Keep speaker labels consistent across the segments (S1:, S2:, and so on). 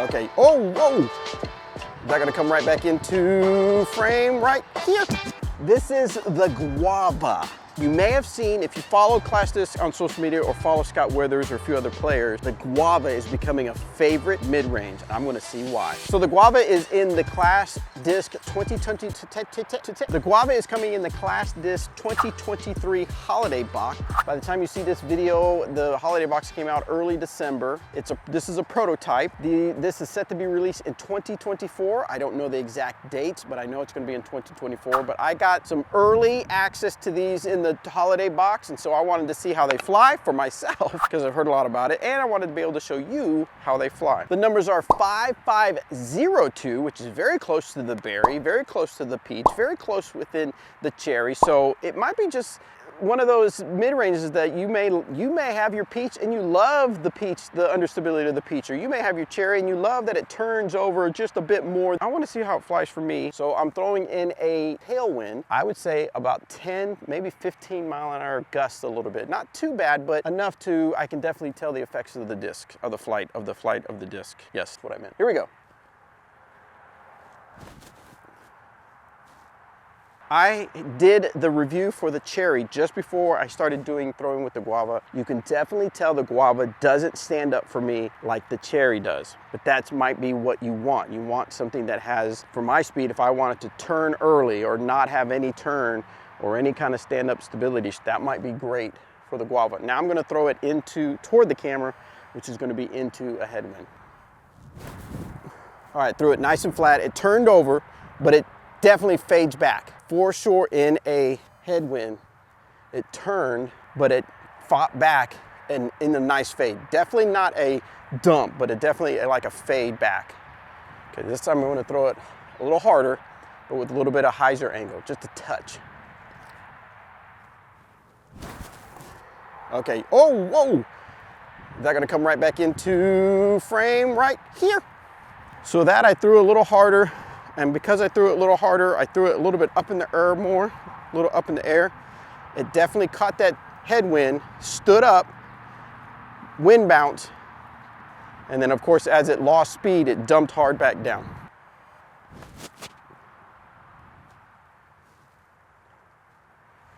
S1: Okay, oh, whoa. Is that gonna come right back into frame right here? This is the Guava. You may have seen, if you follow Clash Disc on social media or follow Scott Withers or a few other players, the Guava is becoming a favorite mid-range. I'm gonna see why. So the Guava is in the Clash Disc 2020, the Guava is coming in the Clash Disc 2023 holiday box. By the time you see this video, the holiday box came out early December. This is a prototype. This is set to be released in 2024. I don't know the exact dates, but I know it's gonna be in 2024. But I got some early access to these in the holiday box, and so I wanted to see how they fly for myself because I've heard a lot about it, and I wanted to be able to show you how they fly. The numbers are 5502, which is very close to the berry, very close to the peach, very close within the cherry. So it might be just one of those mid-ranges that you may have your peach and you love the peach, the understability of the peach, or you may have your cherry and you love that it turns over just a bit more. I want to see how it flies for me. So I'm throwing in a tailwind. I would say about 10, maybe 15-mile-an-hour gusts a little bit. Not too bad, but enough to, I can definitely tell the effects of the disc, of the flight of the disc. Yes, that's what I meant. Here we go. I did the review for the cherry just before I started throwing with the Guava. You can definitely tell the Guava doesn't stand up for me like the cherry does, but that might be what you want. You want something that has, for my speed, if I wanted to turn early or not have any turn or any kind of stand-up stability, that might be great for the Guava. Now I'm gonna throw it toward the camera, which is gonna be into a headwind. All right, threw it nice and flat. It turned over, but it definitely fades back. For sure in a headwind, it turned, but it fought back and in a nice fade. Definitely not a dump, but it definitely like a fade back. Okay, this time I'm gonna throw it a little harder, but with a little bit of hyzer angle, just a touch. Okay, oh, whoa. Is that gonna come right back into frame right here? So that I threw a little harder. And because I threw it a little harder, I threw it a little bit up in the air more, a little up in the air. It definitely caught that headwind, stood up, wind bounce, and then of course as it lost speed, it dumped hard back down.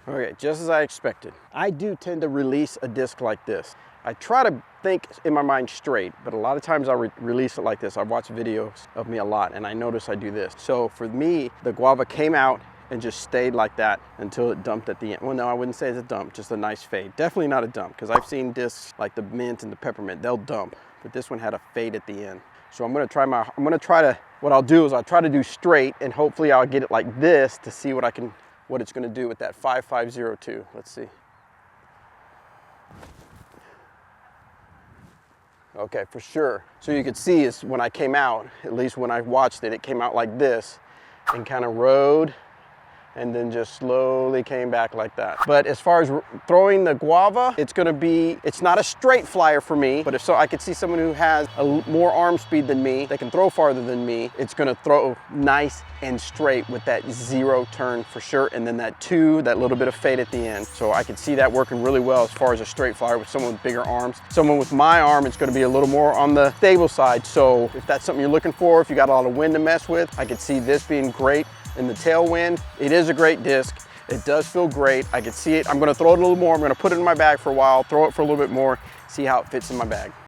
S1: Okay, just as I expected. I do tend to release a disc like this. I try to think in my mind straight, but a lot of times I'll release it like this. I watch videos of me a lot and I notice I do this. So for me, the Guava came out and just stayed like that until it dumped at the end. Well, no, I wouldn't say it's a dump, just a nice fade. Definitely not a dump, because I've seen discs like the mint and the peppermint, they'll dump, but this one had a fade at the end. So what I'll do is I'll try to do straight, and hopefully I'll get it like this to see what it's gonna do with that 5502. Let's see. Okay, for sure. So you could see is when I came out, at least when I watched it, it came out like this and kind of rode and then just slowly came back like that. But as far as throwing the Guava, it's not a straight flyer for me, but I could see someone who has more arm speed than me, that can throw farther than me, it's gonna throw nice and straight with that zero turn for sure, and then that little bit of fade at the end. So I could see that working really well as far as a straight flyer with someone with bigger arms. Someone with my arm, it's gonna be a little more on the stable side. So if that's something you're looking for, if you got a lot of wind to mess with, I could see this being great. In the tailwind, it is a great disc. It does feel great. I can see it. I'm gonna throw it a little more. I'm gonna put it in my bag for a while, throw it for a little bit more, see how it fits in my bag.